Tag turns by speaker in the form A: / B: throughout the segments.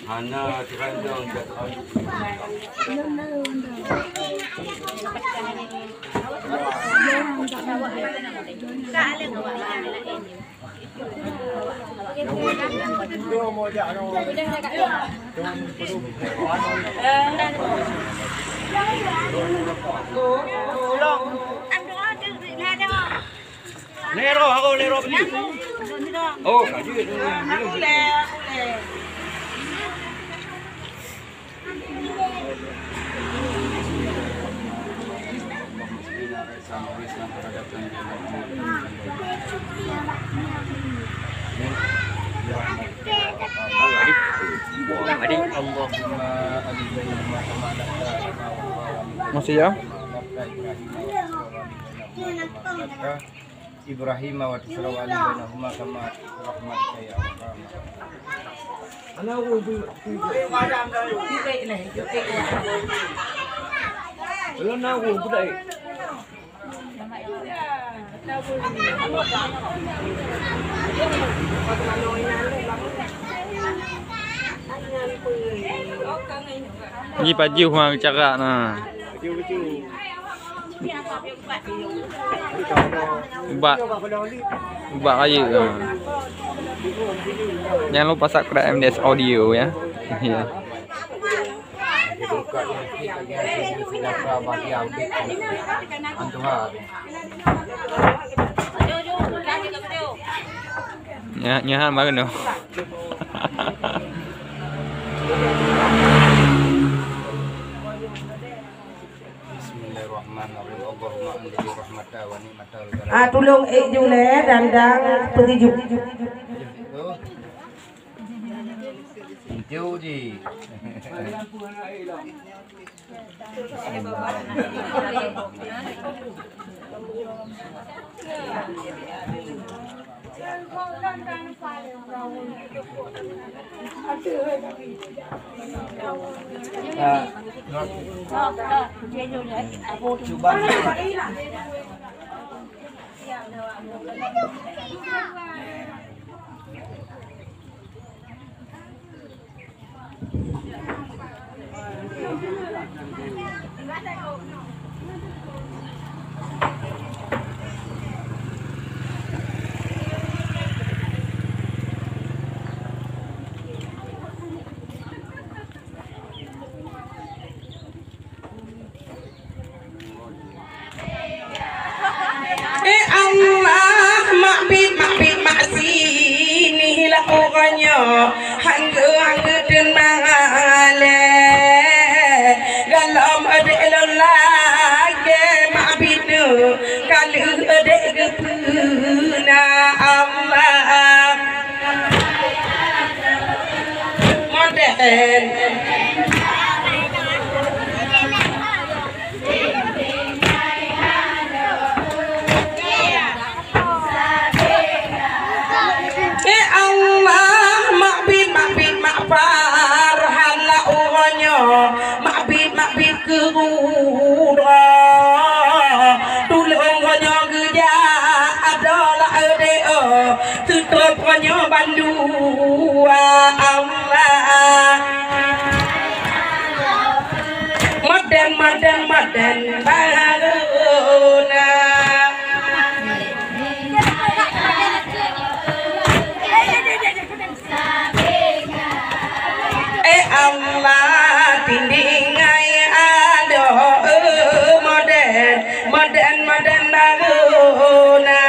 A: Hana keranjang Lero ako lero beli. Oh, kaji. Aku le.
B: Masih ya?
C: Ibrahim wa tisrawali bainahuma kama rahmatika ya Allah. Ana wo bu madam da ki kai ne yo kai lo na wo bu dai
B: Ni baju hoàng cakap nah. Ubah aja. Jangan lupa subscribe MDS Audio ya. Iya. Nyahan makan dong.
D: Tulung jule dandang petujuk.
C: Hijau ji. Coba.
D: Allah makbid maksini lah orangnya hangga dan mangale dalam ada lelaki makbid kalau ada gepuna Allah modern makbid kerura tulung hanya geja adalah ada tutup hanya bandua Allah madan baruna Allah tindingai ada modern baruna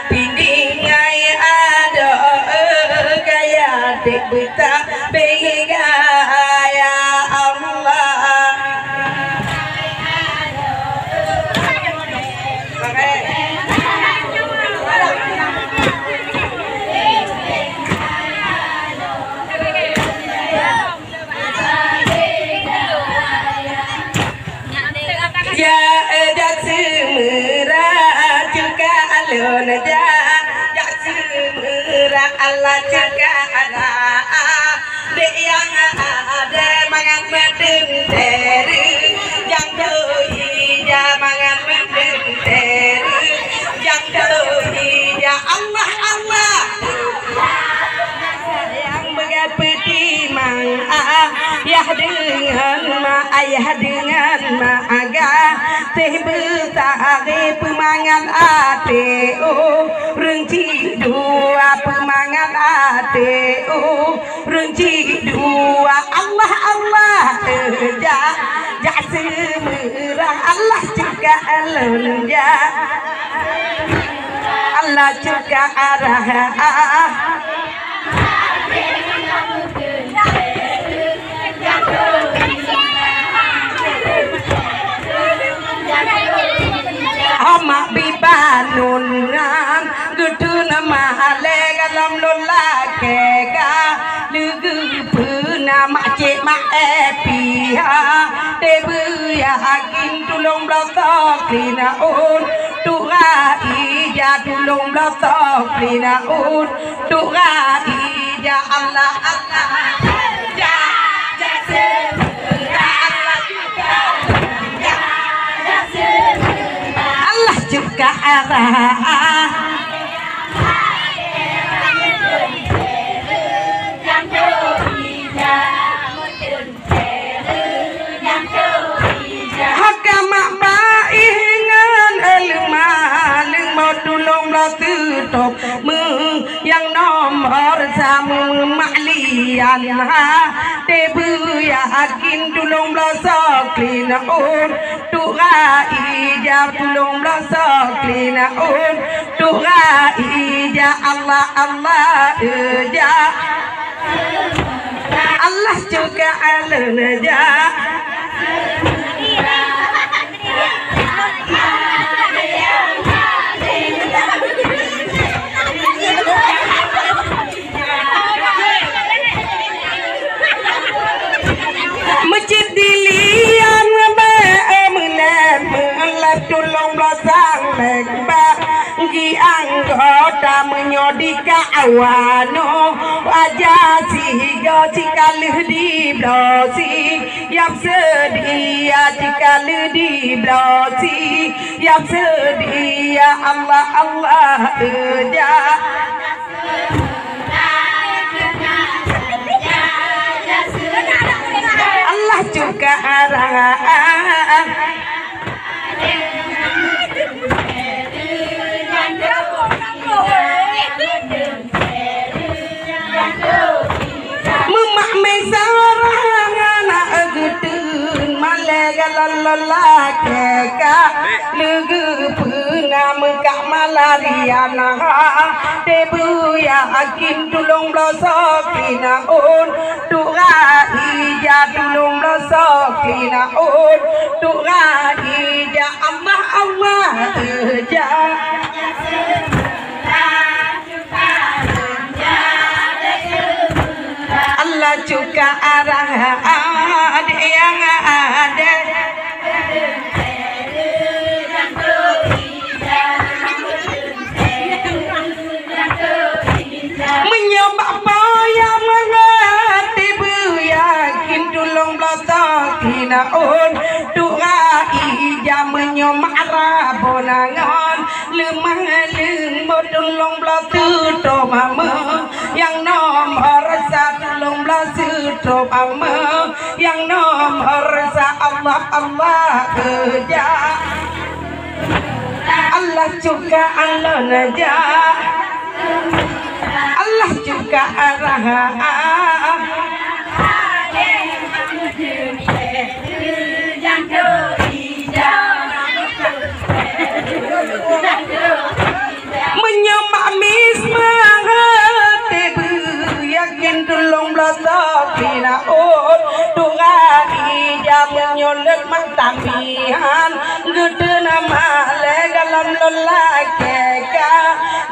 D: tindingai ada gaya dek beta begaya Allah Allah jaga ada dek yang ada mangan mendenteri yang doi ya mangan mendenteri yang doi ya Allah ayah dengan maga teh betare pemangan ate rengci dua pemangan ate rengci dua Allah Allah ja semerah Allah juga alunja Allah juga arah Amak bibanungan gedu nama legalam lola kega lugu puna macet ma epia debu ya hakin tulung blotok lina un tuha ija tulung blotok lina un tuha ija Allah Allah ja juga arah Hakamak baingan elma lima tulung latu top yang nomor samu maklian tebu yakin tulung blosok lina tuha ija tulung blosok lina tuha ija Allah Allah eja Allah juga alunja masjid dilian melap tulung belakang legba gi anggota menyodika awano wajah sigo cikalih di blosi yang sedia cikalih di blosi yang sedia Allah Allah eja Allah juga arah memak mesarang anak gedun malegalalala keka lege puna megak malariana debu yakin tulung blosok lina tuha ija tulung blosok lina tuha ija Allah Allah eja Allah juga arah yang ada menyembah payah mengerti yakin tulung blotok hinaun doa ija menyembah rabonangan lemah lemah tulung blotok domama yang nomor satu tulung blotok domama yang nomor satu Allah Allah kerja Allah juga Allah naja Allah juga arah menyembah mismah tebu yakin tulung blotok dina doa ija menyolet mantamihan gede nama legalam lelakeka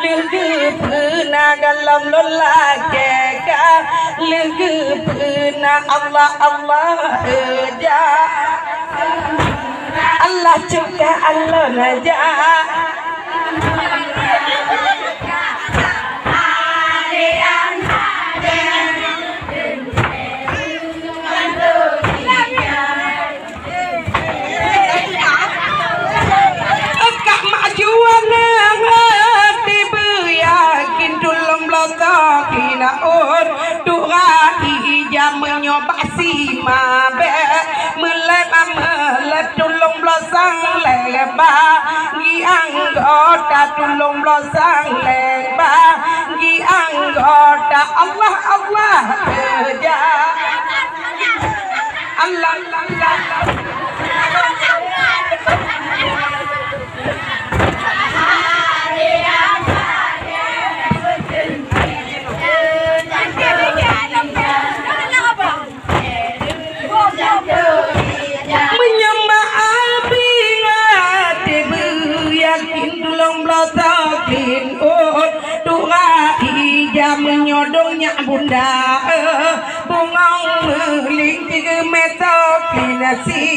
D: lege pena galam lelakeka lege pena Allah Allah eja Allah juga Allah naja doa ija menyobak si mabe bagi anggota tulung losang lembah gi anggota Allah Allah kerja Allah menyembah api ngati yakin tulung blosakin doa ija menyodongnya bunda bungong meling 3 meter kinasi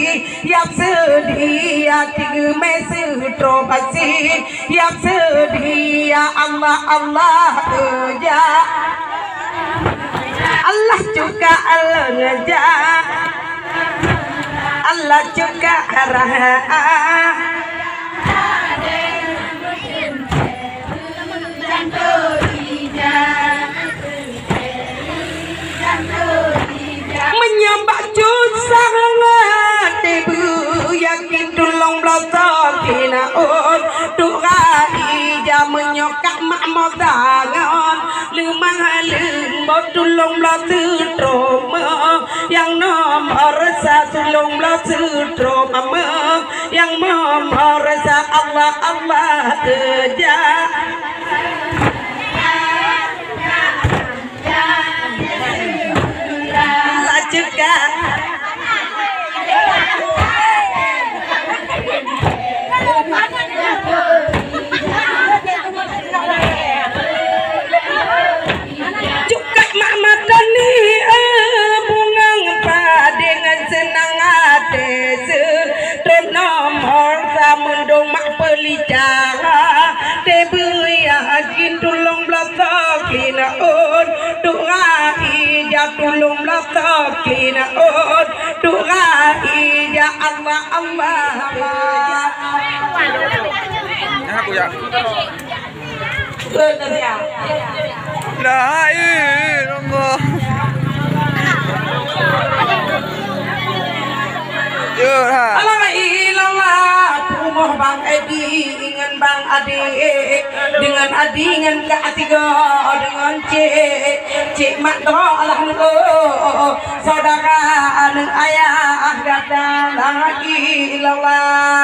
D: yap sedia 3 meter trobasi yap sedia Allah Allah kerja Allah juga Allah ngeja Allah juga arah menyembah sangat tebu yakin tulung blosakin doa ija menyokak mak modangan lemah lembut tulung blosutrom yang nomor 1 tulung blosutrom yang nomor 1 Allah Allah kerja Allah juga juga mak tani bunga dengan senang hati nomor samundung mak pelicara tebu yakin tulung blosakin doa ija tulung blosakin doa ija Allah Allah
B: aku ya la ilallah
D: Allah ilallah tumuh bang Edi dengan bang Ade dengan Adi dengan Kak Tiga dengan Cik Mak Do Allah saudara anak ayah gada la ilallah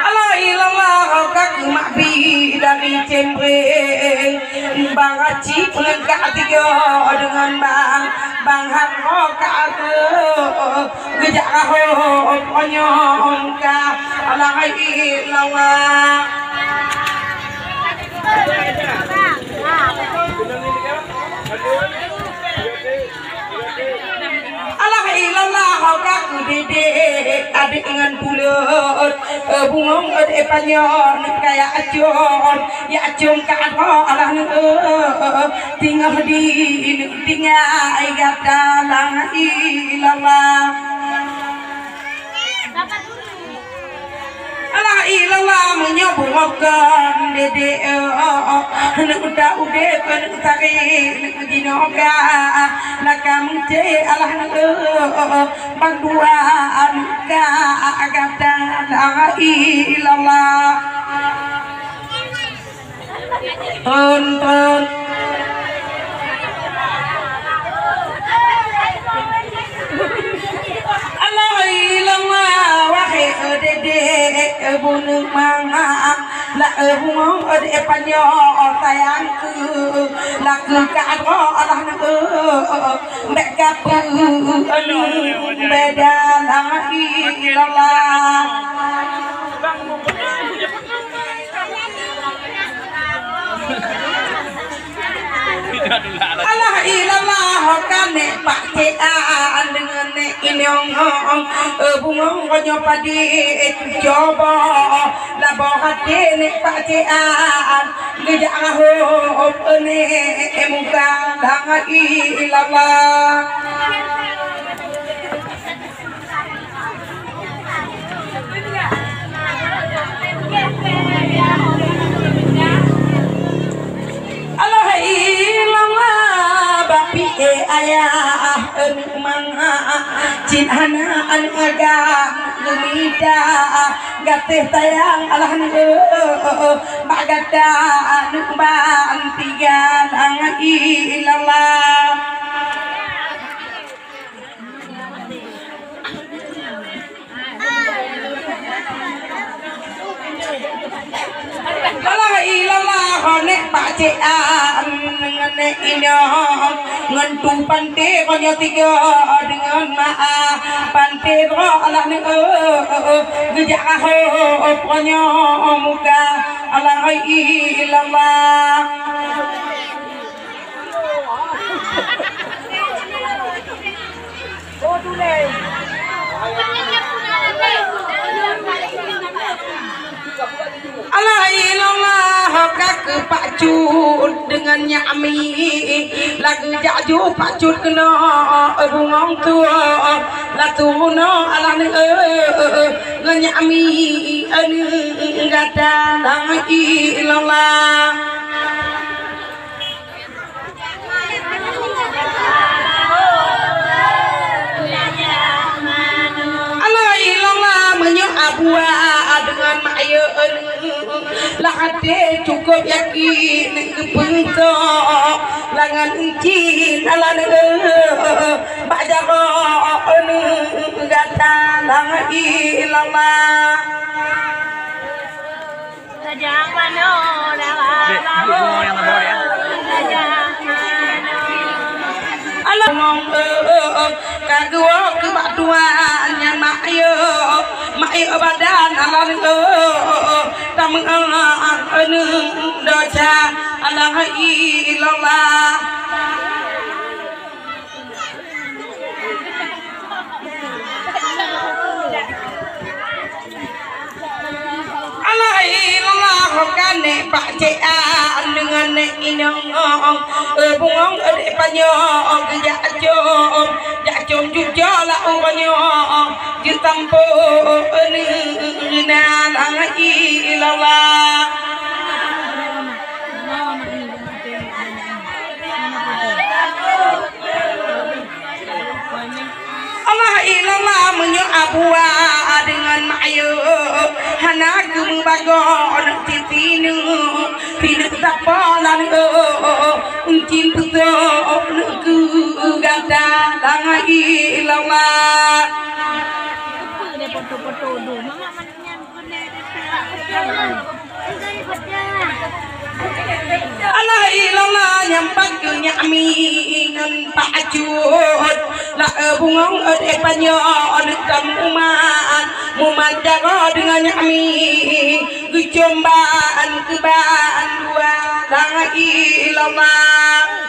D: Allah ilallah kak mak bi dari cembreng bang Aci dengan Kak Tiga dengan bang Harro Kak gejak kahon onyong Kak Allah ilallah Allah ilallah kaku dede adik dengan bulat bungong adik panjang kayak acun ya acun kado Allah tinggal di tinggal ayat dalam ilallah Allah ilallah menyobongkan dede nak udah kan tari nak dinoga lakam ce Allah bantuan ka agata la ilallah ton Allah ilallah wahai dede bunung manga la bungong ade panyo sayangku la ka Allah mereka beda la ilallah Allah ilallah kane pak cean dengan inyong bungong konyo padi coba labo hati nek pak cean gejak ahop ene muka la ilallah Allah ilallah bapi hana an aga gemida gateh tayang alah bagada ban tigan angai ilallah la ilallah nek pak cean ngene ino ngentu pante konyo tiga dengan maaf pante ro alah ne gejak ho konyo muka alah ilallah oh dule Allah ilallah kak Pak Cut dengan nyami lagu jaju Pak Cut kena bungong tua latuno ala ne nyami ngata lang ilallah Allah ilallah menyo abua dengan mayo lah hati cukup yakin kepentok langan encin ala bajaro gata lang ilallah jangan ngong kagua ke batuannya mayo badan ala tamang dosa ala ilallah Allah ilallah kane pak cean dengan nek inong bungong ade panyo jajom jujo la ubanyo ditampo na lang ilallah Allah ilallah menyo abua dengan mayo hana kumbagon titinu tidak tapolan uncin puto ku gata lang ilallah Allah ilallah nyampak nyami ngan Pak Cut la bungong ade panyo nekam uman jago dengan nyami gucombaan keban dua lang ilallah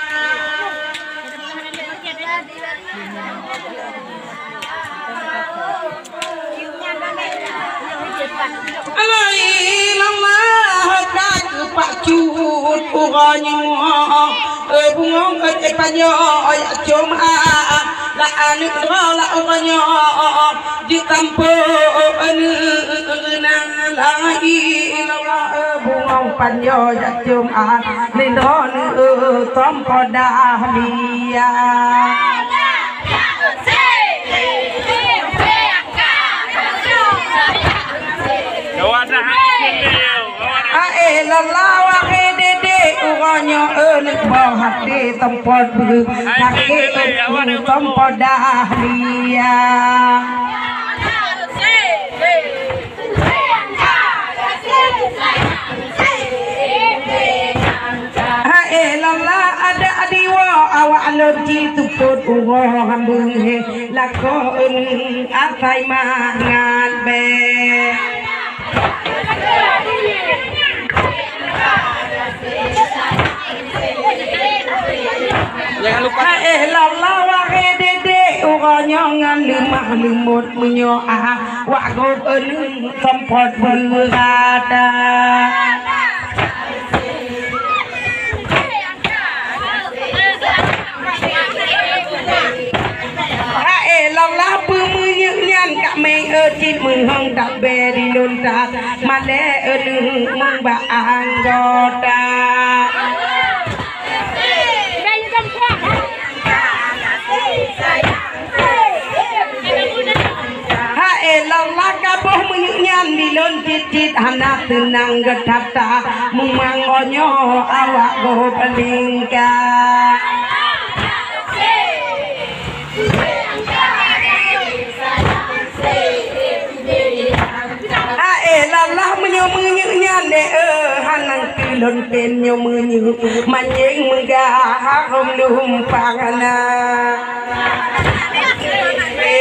D: Allah ilallah kak Pak Cut uranyo bungong ade panyo ya cuma la anu la uranyo ditampo la ilallah bungong panyo ya cuma lindon tompo dahlia lalawa dede uranyo enek bawah hati tempat bu hati tempat dahlia lala ada adiwa awak loji tuput uroh hambung lakon atai mangan be jangan lupa lalawa dede uranyo ngan limah limut menyoa wagob eneng tempat berada lala pemunyian kak meng ejit menghong tak beri lontar male eneng membaan goda elang lakaboh menyunyan dilon cicit anak tenang getata memangonyo awak go pelingka lalah menyunyan de hanang tilon penyo menyu manjing megah lumpangana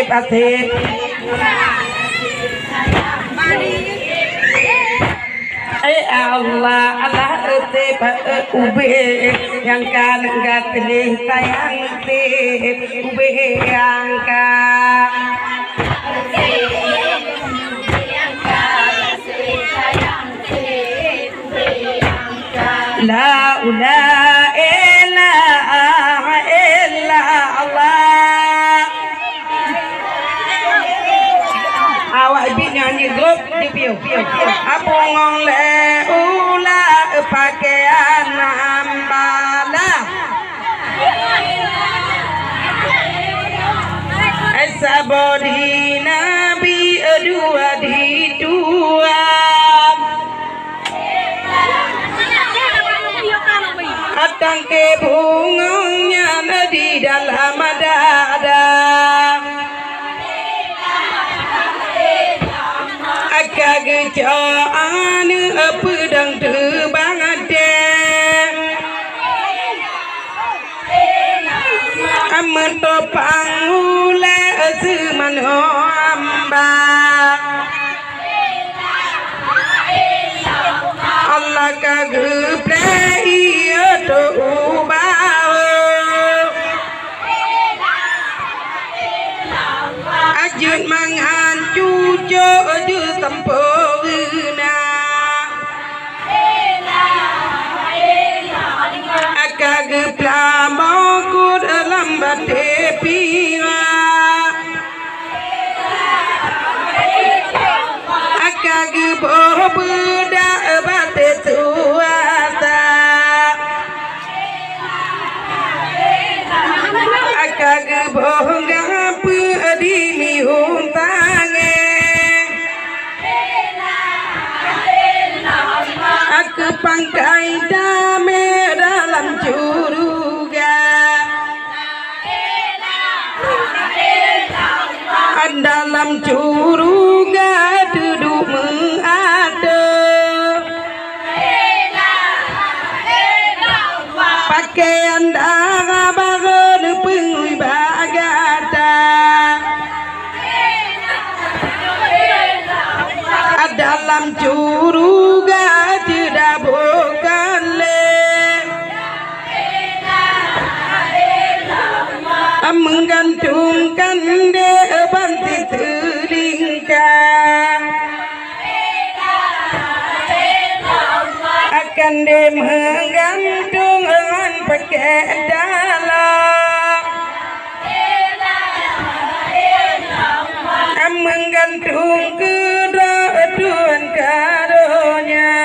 D: batin Allah Allah te ube yang kan enggak pilih sayang te ube yang kan la ilaha illa Allah awak ibu nyanyi grup di piu apa ngong le ula pakaian ambala sabodi nabi dua di dua atang ke bunganya di dalam dada agak gejaan pedang terbang ada amat topang ule semano amba Allah kageplei to ubao ajut mangan cucu ju tempurna akagepla mokut lambat tepira akageboh beda bate suasa akageboh gapu di mihun tange aku pangkai dame dalam curuga dalam curuga duduk mengada pakaian darah baru pengui bagata dalam curuga tidak bukan le menggantungkan de banti telingkang akan de menggantung dengan pakai dalam menggantung kedua karunia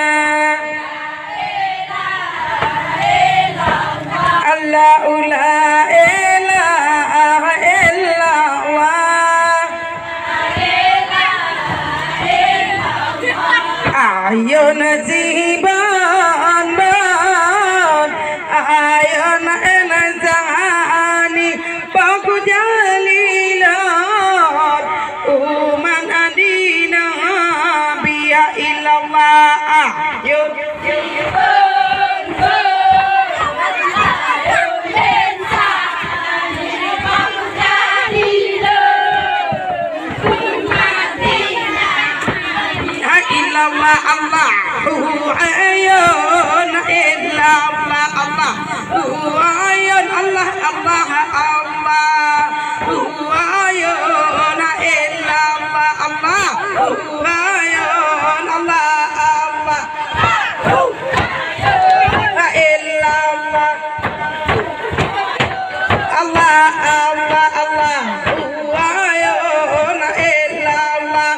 D: Allah la ilaha illallah ayo nasiban ban ayo nazani baku jalilan uman adina biya illallah yo Allah ayun illa Allah Allah ayun Allah Allah Allah ayun illa Allah Allah ayun Allah Allah illa Allah Allah Allah Allah ayun illa Allah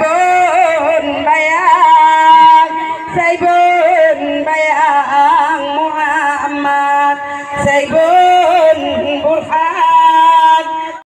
D: saibon bayang saibon